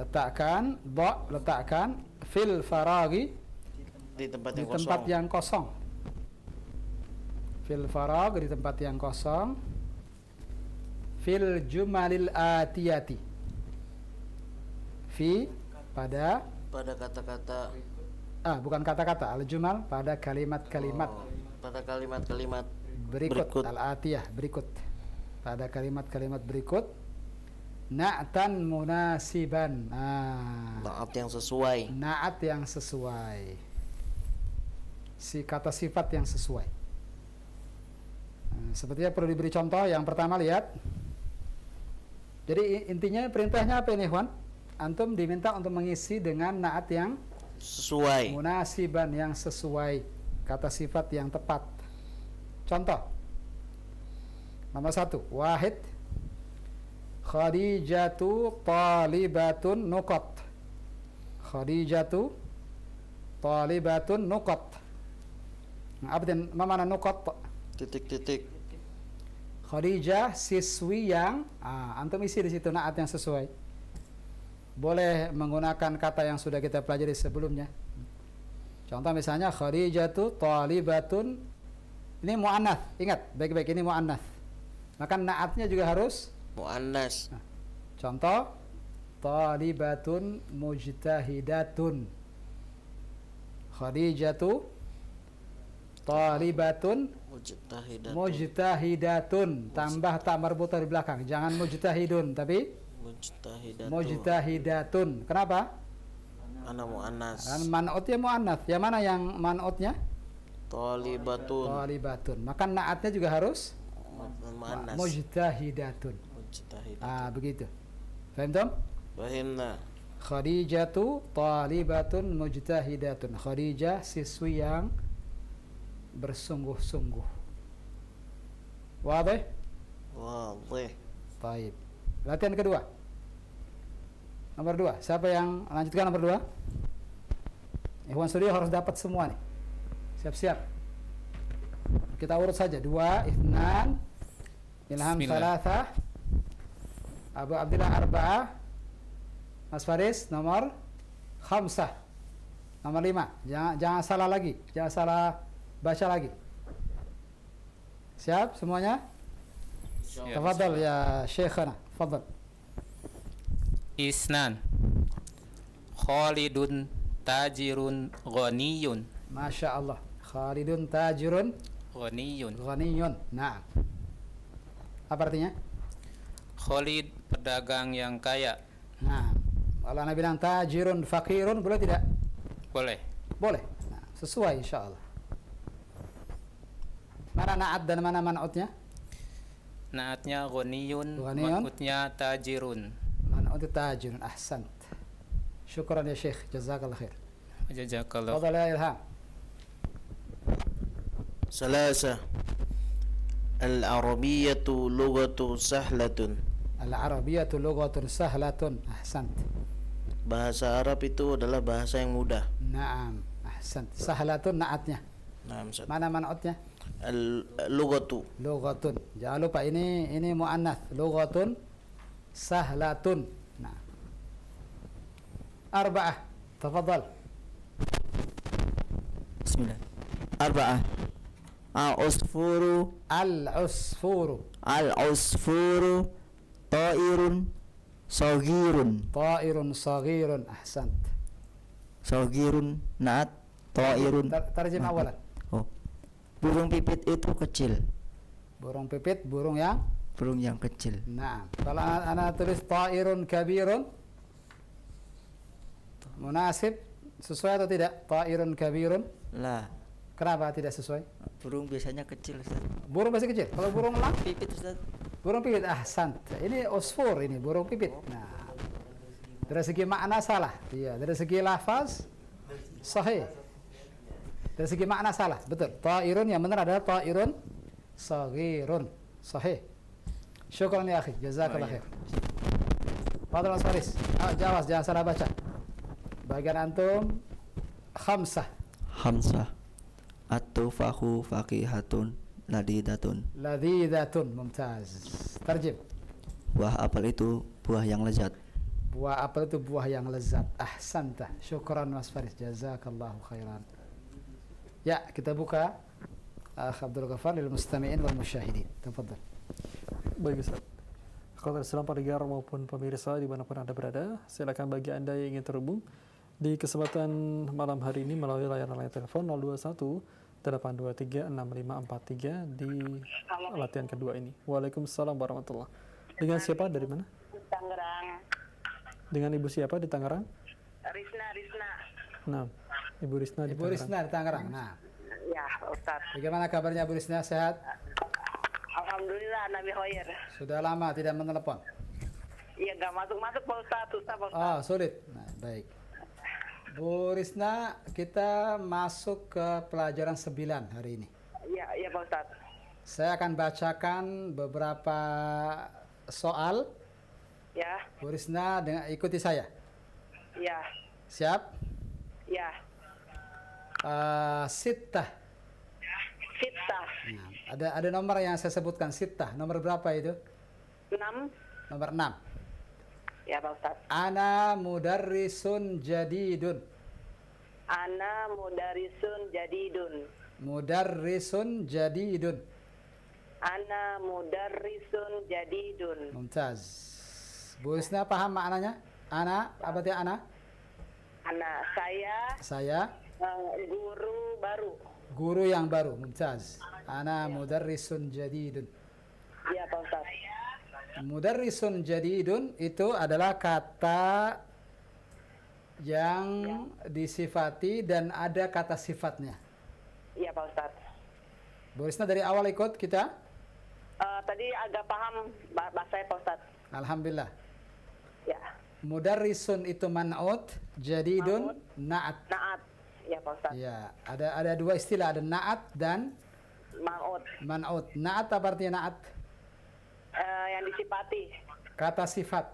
Letakkan fil faraghi di tempat di yang tempat kosong. yang kosong. Fil faragh di tempat yang kosong. Fil jumalil atiyati. Fi pada kata-kata bukan kata-kata, al jumal pada kalimat-kalimat pada kalimat-kalimat berikut. Al atiyah berikut. Pada kalimat-kalimat berikut. Na'tan munasiban. naat yang sesuai. Na'at yang sesuai. Si kata sifat yang sesuai. Sepertinya perlu diberi contoh. Yang pertama lihat. Jadi intinya perintahnya apa ini, Ikhwan? Antum diminta untuk mengisi dengan na'at yang Sesuai. munasiban, yang sesuai. Kata sifat yang tepat. Contoh. Nomor 1. Wahid. Khadijatu talibatun nuqat. Khadijatu talibatun nuqat. Apa mana nuqat? Titik-titik. Khadijah siswi yang antum isi di situ naat yang sesuai. Boleh menggunakan kata yang sudah kita pelajari sebelumnya. Contoh misalnya Khadijatu talibatun, ini muannats. Ingat baik-baik, ini muannats. Maka naatnya juga harus Muannas. contoh talibatun mujtahidatun. Khadijatu Talibatun Mujtahidatun. mujtahidatun. Tambah tak marbutah di belakang. Jangan mujtahidun tapi Mujtahidatun. mujtahidatun. Kenapa? Ana muannas. Kan man'utnya muannats. Yang mana yang man'utnya? Talibatun. Talibatun. Maka naatnya juga harus Muannas. mujtahidatun. Mujtahidatun. Ah, begitu. Faham Tom? Fahimna. Khadijatu talibatun mujtahidatun. Khadijah siswi yang bersungguh-sungguh. Wadih? Wadih. Baik. Latihan kedua. Nomor 2. Siapa yang lanjutkan nomor 2? Ikhwan studio harus dapat semua nih. Siap-siap. Kita urut saja. 2, Ifnan, Ilham Bismillah. Salatah, Abu Abdillah Arba'ah, Mas Faris nomor 5. Nomor 5. Jangan salah lagi. Jangan salah baca lagi. Siap semuanya? Ya, Tafadhal ya Syekhana. Tafadhal. Isnan. Khalidun tajirun ghaniyun. Masya Allah. Khalidun tajirun Ghaniyun. ghaniyun. Nah. Apa artinya? Khalid pedagang yang kaya. Nah. Kalau Anda bilang tajirun fakirun boleh tidak? Boleh. Boleh. Nah, sesuai insya Allah. Mana naat dan mana man'utnya? Naatnya ghaniyun, Ghaniyun. man'utnya tajirun. Man'ut tajirun. Ahsant. Syukran ya Syekh. Jazakallah khair. Jazakallah. Tafadhal ya Ilham. Salasa. Al-Arabiyyatu lughatu sahlatun. Al-Arabiyyatu lughatun sahlatun. Ahsant. Bahasa Arab itu adalah bahasa yang mudah. Naam. Ahsant. Sahlatun naatnya. Nah, Ustaz. Mana man'utnya? Al-lughatu. Lughatun. Jangan lupa ini muannats. Lughatun sahlatun. Nah. Arba'ah. Tafadhal. Bismillah. Arba'ah. Al-usfuru Al-usfuru. Al-usfuru ta'irun saghirun. Ta'irun saghirun. Ahsant. Saghirun naat ta'irun. Tarjim awalan. Oh. Burung pipit itu kecil. Burung pipit, burung yang Burung yang kecil. nah. Kalau ana tulis ta'irun kabirun munasib sesuai atau tidak? Ta'irun kabirun. Lah, Kenapa tidak sesuai? burung biasanya kecil, Ustaz. Burung masih kecil. Kalau burung elang, Pipit, Ustaz. burung pipit. Ahsan. Ini usfur ini, burung pipit. Nah. Dari segi makna salah. Iya, dari segi lafaz sahih. Dari segi makna salah. Betul. Ta'irun yang benar adalah ta'irun saghirun. Sahih. Syukran ya akhi. Jazakallah khair. Fadhal Mas Faris. Jawas, jangan salah baca. Bagian antum khamsah. Hamzah. At-tufahu faqihatun ladidatun. Ladhidatun. Mumtaz. Tarjim. Buah apel itu buah yang lezat. Buah apel itu buah yang lezat. Ahsanta. Syukran Mas Faris. Jazakallahu khairan. Ya, kita buka Akh Abdul Ghaffar lil mustami'in wal musyahidin. Tafadhal. Baik Ustaz. Kalau Islam pendengar maupun pemirsa dimanapun Anda berada, silakan bagi Anda yang ingin terhubung di kesempatan malam hari ini melalui layanan telepon 021 823 6543 di latihan kedua ini. Waalaikumsalam warahmatullah. Dengan siapa dari mana? Tangerang. Dengan Ibu siapa di Tangerang? Risna. Nah, Ibu Risna di Ibu Tangerang. Risna di Tangerang. Nah, Ya, Ustaz. bagaimana kabarnya Bu Risna? Sehat? Alhamdulillah, Nabi Hoyer. Sudah lama tidak menelpon. Iya, nggak masuk-masuk Pak Ustaz, susah Pak Ustaz. Oh, sulit. Nah, baik. Bu Risna, kita masuk ke pelajaran 9 hari ini. Iya Pak Ustaz. Saya akan bacakan beberapa soal. Ya, Bu Risna, ikuti saya. ya, Siap? ya. Sittah. Sittah. Nah, ada nomor yang saya sebutkan, sittah. Nomor berapa itu? 6. Nomor 6. Ya Pak Ustaz. Ana mudarrisun jadidun. Ana mudarisun jadidun. Mudarrisun jadidun. Ana mudarrisun jadidun. Mumtaz. Bu Risna paham maknanya? Ana, apa artinya ana? Ana, saya Saya guru baru. Guru yang baru. Mumtaz. Ana mudarrisun jadidun. Iya Pak Ustaz. Mudarrisun jadidun itu adalah kata yang disifati dan ada kata sifatnya. Iya Pak Ustaz. Bu Risna dari awal ikut kita? Tadi agak paham bahasa Pak Ustaz. Alhamdulillah. Ya. Mudarrisun itu man'ut, jadidun na'at. Naat. Iya Pak Ustaz. Ya, ada dua istilah, ada na'at dan Maut. man'ut. Na'at apa artinya na'at? Yang disifati. Kata sifat.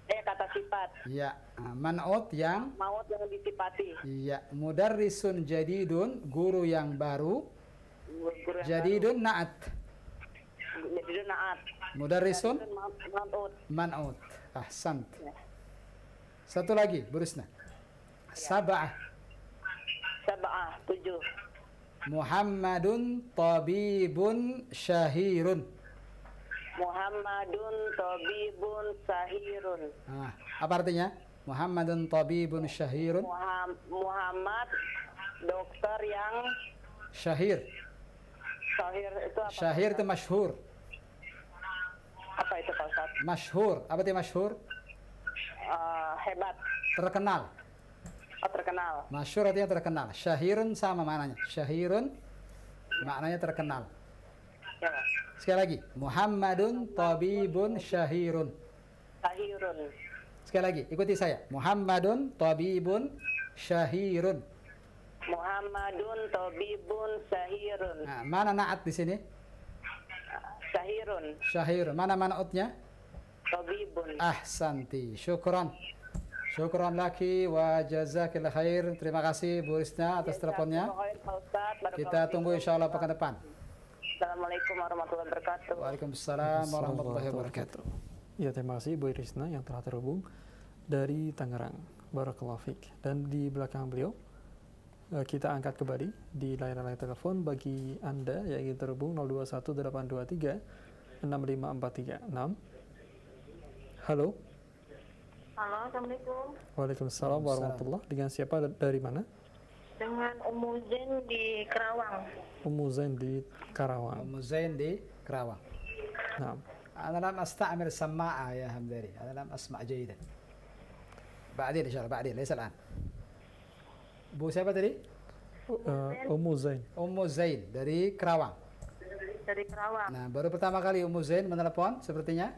Kata sifat. Ya, man'ut yang Maut yang disifati. ya, mudarrisun jadidun, guru yang baru, Guru yang jadidun na'at. Jadi naat. Mudarrisun Maut. man'ut. Ahsant. Satu lagi, Bu Risna. Sab'ah. Sab'ah. 7. Muhammadun tabibun syahirun. Muhammadun tabibun sahirun. Apa artinya? Muhammadun tabibun syahirun. Muhammad dokter yang Syahir. sahir itu apa? Syahir itu masyhur. Apa itu Pak Ustaz? Masyhur. Apa itu masyhur? Hebat. Terkenal. Terkenal. Masyhur artinya terkenal. Syahirun sama maknanya. Syahirun maknanya terkenal. Ya, Pak. Sekali lagi. Muhammadun tabibun syahirun. Sahirun. Sekali lagi. Ikuti saya. Muhammadun tabibun syahirun. Muhammadun tabibun sahirun. Nah, mana na'at di sini? Sahirun. Syahirun. Mana man'utnya? Tabibun. Ahsanti. Syukran. Syukran laki wa jazakillah khair. Terima kasih Bu Risna atas teleponnya. Kita tunggu insya Allah pekan depan. Assalamualaikum warahmatullahi wabarakatuh. Waalaikumsalam warahmatullahi wabarakatuh. Ya, terima kasih Bu Risna yang telah terhubung dari Tangerang. Barakallahu fiik. Dan di belakang beliau kita angkat kembali di layar telepon bagi Anda yang ingin terhubung 0218236543. Halo. Halo, Assalamualaikum. Waalaikumsalam warahmatullahi. Dengan siapa dari mana? Dengan Ummu Zain di Kerawang. Ummu Zain di Karawang. Ummu Zain di Kerawang. Nah, أنا لم أستعمل السماعة يا همداني، أنا لم أسمع جيدا. بعدين إن شاء الله، بعدين ليس الآن. Bu siapa tadi? Ummu Zain. Ummu Zain dari Kerawang. Dari Kerawang. Nah, baru pertama kali Ummu Zain menelepon sepertinya.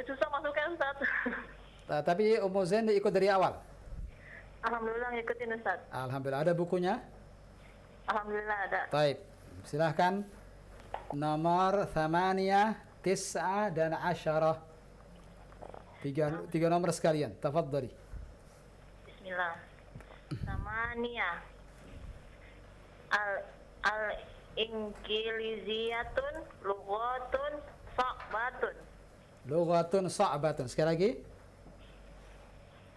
Susah masuknya Ustaz. Tapi Ummu Zain ikut dari awal. Alhamdulillah ngikutin Ustaz. Alhamdulillah. Ada bukunya? Alhamdulillah ada. Baik. Silahkan nomor 8, 9 dan 10. Tiga nomor sekalian. Tafadhali. Bismillah. Samania. Al-Inggiliziyatun lughatun sa'batun. Lughatun sa'batun. Sekali lagi.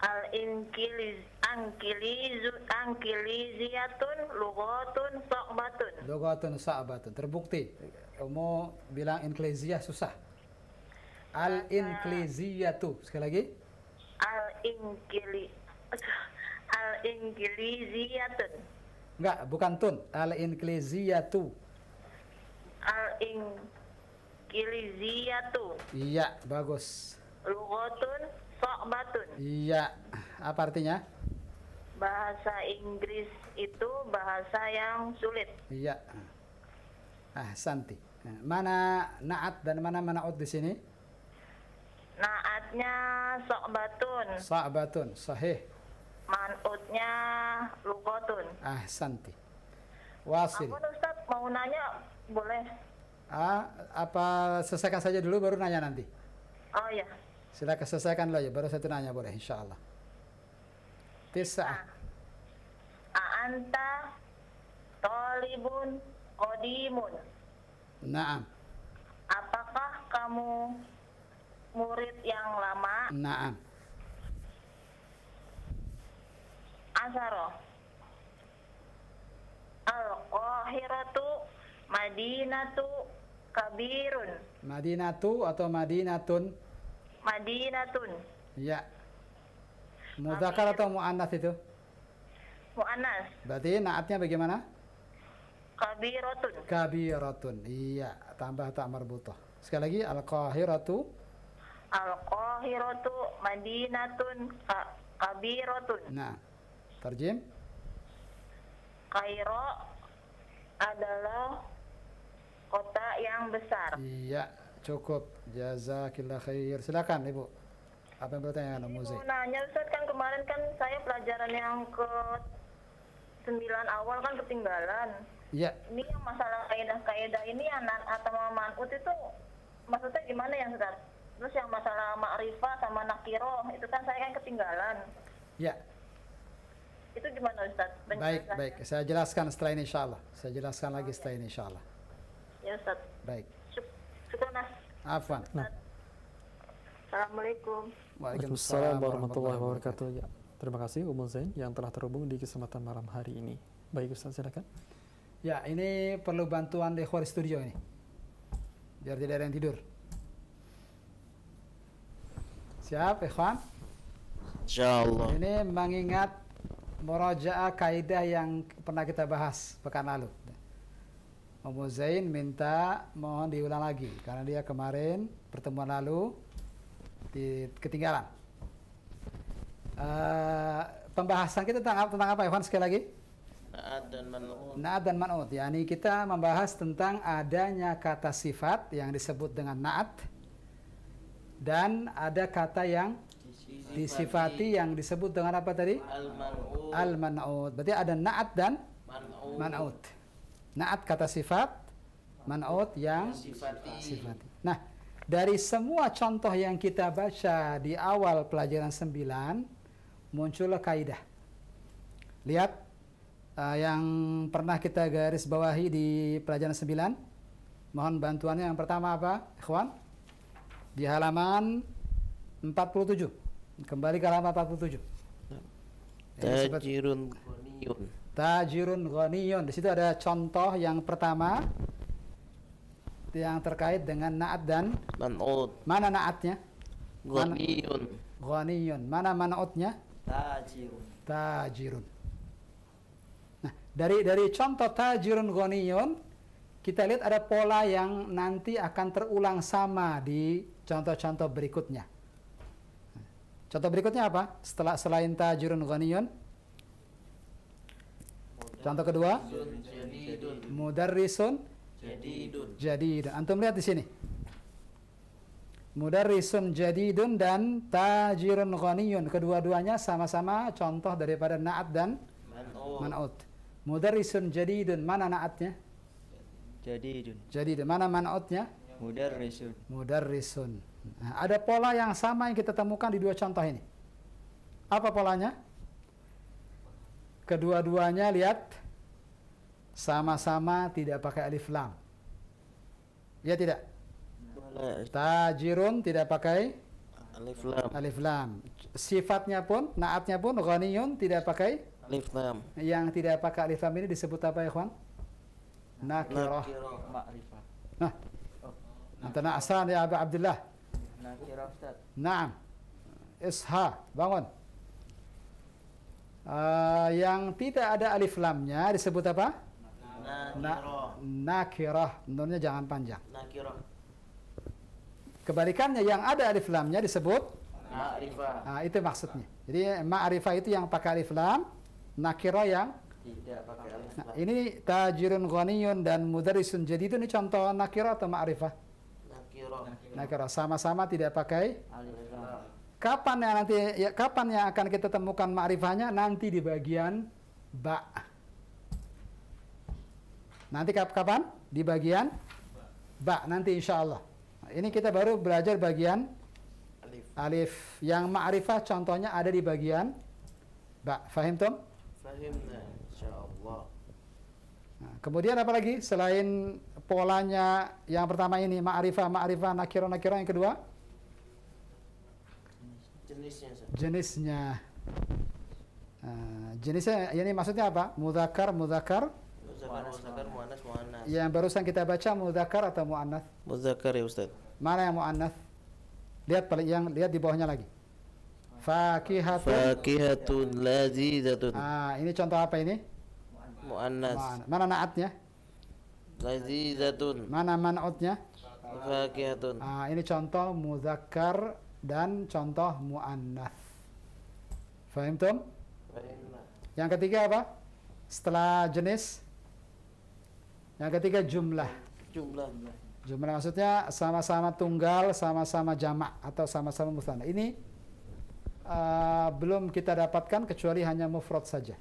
Al-Inggiliziyatun lughatun sa'batun. Lughatun sa'batun. Terbukti. Kamu bilang Ingliziyah susah. Al-Ingliziyatu. Sekali lagi. Al-Inggiliziyatun. Enggak, bukan tun. Al-Ingliziyatu. Al-Inggiliziyatu. Iya, bagus. Lughatun sa'batun. Iya. Apa artinya? Bahasa Inggris itu bahasa yang sulit. Iya. Santi. Mana na'at dan mana mana'ud di sini? Naatnya sa'batun. Sa'batun, sahih. Man'utnya lughatun. Santi. Wasil. Ampun Ustaz, mau nanya boleh? Apa selesaikan saja dulu baru nanya nanti. Oh ya. Silakan selesaikan dulu aja, baru satu nanya boleh insyaallah. 9. A'anta talibun qadimun. Naam. Apakah kamu murid yang lama? Naam. 10. Al-Qahiratu Madinatu kabirun. Madinatu atau Madinatun? Madinatun. Ya. Mudzakkar atau muannats itu? mu'annas. Berarti naatnya bagaimana? Kabiratun. Kabiratun. Iya, tambah tak marbutoh. Sekali lagi al-qahiratu. Al-Qahiratu madinatun kabiratun. Nah, terjem. Kairo adalah kota yang besar. Iya, cukup. Jazakillah khair. Silakan Ibu. Apa yang bertanya Anda Muzi? Mau nanya Ustaz, kan kemarin kan saya pelajaran yang ke 9 awal kan ketinggalan. Iya. Ini yang masalah kaidah-kaidah ini yang atau man'ut itu maksudnya gimana ya Ustaz? Terus yang masalah ma'rifah sama nakiro itu kan saya kan ketinggalan. Ya. Itu gimana Ustaz? Baik, baik. Saya jelaskan setelah ini insyaallah. Saya jelaskan lagi setelah ini insyaallah. Ya Ustaz. Baik. Syukran. Afwan. Nah. Assalamualaikum. Waalaikumsalam warahmatullahi wabarakatuh. Ya, terima kasih Umul Zain yang telah terhubung di kesempatan malam hari ini. Baik Ustaz, silakan. Ya, ini perlu bantuan di ikhwan studio ini. Biar tidak ada yang tidur. Siap, ikhwan? Insyaallah. Ini mengingat murajaah kaidah yang pernah kita bahas pekan lalu. Umul Zain minta mohon diulang lagi karena dia kemarin pertemuan lalu ketinggalan. Pembahasan kita tentang apa Ikhwan sekali lagi? Naat dan man'ut. Naat dan man'ut. Yani kita membahas tentang adanya kata sifat yang disebut dengan naat dan ada kata yang disifati yang disebut dengan apa tadi? Al-man'ut. Al-man'ut. Berarti ada naat dan man'ut. Naat kata sifat, man'ut yang sifati. Nah, dari semua contoh yang kita baca di awal pelajaran 9 muncullah kaidah. Lihat yang pernah kita garis bawahi di pelajaran 9. Mohon bantuannya. Yang pertama apa, ikhwan? Di halaman 47. Kembali ke halaman 47. Tajirun ghaniyun. Tajirun ghaniyun. Di situ ada contoh yang pertama yang terkait dengan naat dan Man'ut. mana naatnya? Ghaniyun. Ghaniyun. Mana man'utnya? Tajirun. Tajirun. Nah, dari contoh tajirun ghaniyun kita lihat ada pola yang nanti akan terulang sama di contoh-contoh berikutnya. Contoh berikutnya apa? Selain tajirun ghaniyun. Contoh kedua, mudarrisun jadidun. Antum lihat di sini. Mudarrisun jadidun dan tajirun ghaniyun. Kedua-duanya sama-sama contoh daripada naat dan man'ut. Mudarrisun jadidun, mana naatnya? Jadidun. Mana man'utnya? Mudarrisun. Nah, ada pola yang sama yang kita temukan di dua contoh ini. Apa polanya? Kedua-duanya lihat sama-sama tidak pakai alif lam. Ya tidak? Tajirun tidak pakai alif lam. Sifatnya pun, naatnya pun ghaniyun tidak pakai Alif lam. Yang tidak pakai alif lam ini disebut apa ya, ikhwan? Nakirah. Ma'rifah. Nah. Antara asal ya Abu Abdullah. Nakirah Ustaz. Naam. Isha, bangun. Yang tidak ada alif lamnya disebut apa? Nakirah. Nunnya jangan panjang. Nakirah. Kebalikannya yang ada alif lamnya disebut Ma'rifah. Nah, itu maksudnya. Jadi ma'rifah itu yang pakai alif lam, nakirah yang Tidak pakai alif lam. Nah, ini tajirun ghaniyun dan mudarrisun jadidun ini contoh nakirah atau ma'rifah? Nakirah. Sama-sama tidak pakai Alif lam. Kapan yang akan kita temukan ma'rifahnya? Nanti di bagian ba. Nanti kapan? Di bagian ba nanti insyaallah. Nah, ini kita baru belajar bagian alif. Yang ma'rifah contohnya ada di bagian ba. Fahim tum? Fahimna insyaallah. Nah, kemudian apa lagi selain polanya yang pertama ini ma'rifah, nakirah yang kedua? Jenisnya. Jenisnya ini maksudnya apa? Mudzakkar, Muzakkar, muannas, muannas. Yang barusan kita baca mudzakkar atau muannats? Muzakkar ya Ustaz. Mana yang muannats? Lihat di bawahnya lagi. Fakihatun lazidatun. Ini contoh apa ini? Muannas. Mana naatnya? Lazidatun. Mana man'utnya? Fakihatun. Ini contoh muzakkar dan contoh muannats. Fahimtum? Yang ketiga apa? Setelah jenis. Yang ketiga jumlah. Jumlah maksudnya sama-sama tunggal, sama-sama jamak atau sama-sama mutsanna. Ini belum kita dapatkan kecuali hanya mufrad saja.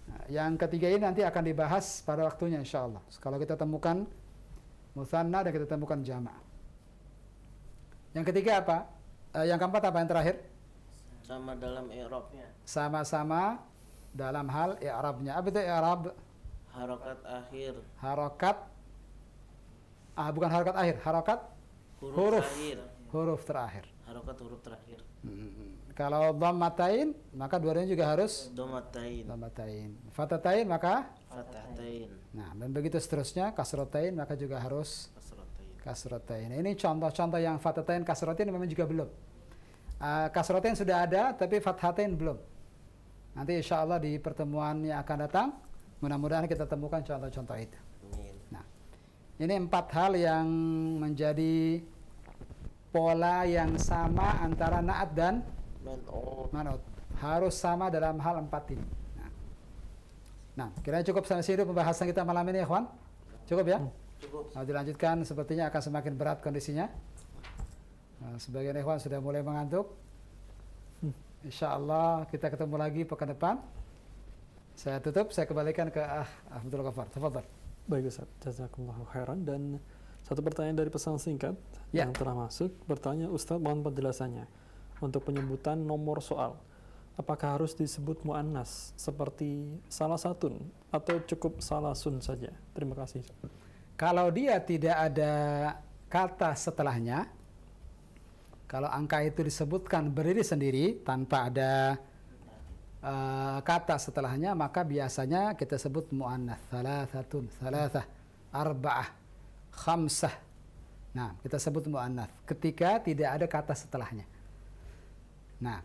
Nah, yang ketiga ini nanti akan dibahas pada waktunya insyaallah. Kalau kita temukan mutsanna dan kita temukan jamak. Yang ketiga apa? Yang keempat apa yang terakhir? Sama dalam i'rabnya. Sama-sama dalam hal i'rabnya. Apa itu i'rab? Harokat akhir. Harokat bukan harokat akhir, harokat huruf Akhir. huruf terakhir. Harokat huruf terakhir. Kalau dhammatain maka dua-duanya juga harus Domatain. dhammatain. Fatatain maka Fatatain. nah, dan begitu seterusnya. Kasrotain maka juga harus Kasratain. kasrotain. Nah, ini contoh-contoh yang fatatain kasrotain memang juga belum. Kasrotain sudah ada tapi fathatain belum. Nanti insya Allah di pertemuan yang akan datang mudah-mudahan kita temukan contoh-contoh itu. Amin. Nah, ini 4 hal yang menjadi pola yang sama antara naat dan man'ut. Harus sama dalam hal 4 ini. Nah, kiranya cukup sampai sini pembahasan kita malam ini, ikhwan. Cukup ya? Cukup. Nah, dilanjutkan sepertinya akan semakin berat kondisinya. Sebagian ikhwan sudah mulai mengantuk. Insya Allah kita ketemu lagi pekan depan. Saya tutup, saya kembalikan ke Abdul Ghaffar. Tafadhal. Baik Ustaz, jazakumullahu khairan. Dan satu pertanyaan dari pesan singkat Ya. yang telah masuk. Bertanya, Ustaz mohon penjelasannya untuk penyebutan nomor soal. Apakah harus disebut mu'annas seperti salah satun atau cukup salasun saja? Terima kasih. Kalau dia tidak ada kata setelahnya, kalau angka itu disebutkan berdiri sendiri tanpa ada kata setelahnya, maka biasanya kita sebut mu'annats. Salasatun, salasah, arba'ah, khamsah. Nah, kita sebut mu'annats ketika tidak ada kata setelahnya. Nah,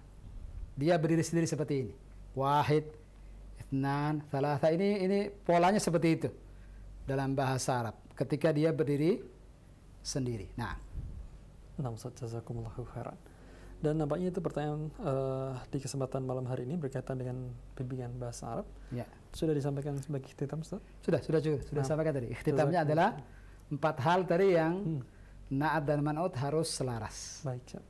dia berdiri sendiri seperti ini. Wahid, itsnan, salasah. Ini polanya seperti itu dalam bahasa Arab. Ketika dia berdiri sendiri. Nah, Ustaz, jazakumullahu khairan. Dan nampaknya itu pertanyaan di kesempatan malam hari ini berkaitan dengan bimbingan bahasa Arab. ya. Sudah disampaikan sebagai ikhtitam, Ustaz? Sudah cukup. Sudah Nah, sampaikan tadi. Ikhtitamnya adalah 4 hal tadi yang naat dan man'ut harus selaras. Baik, Ustaz.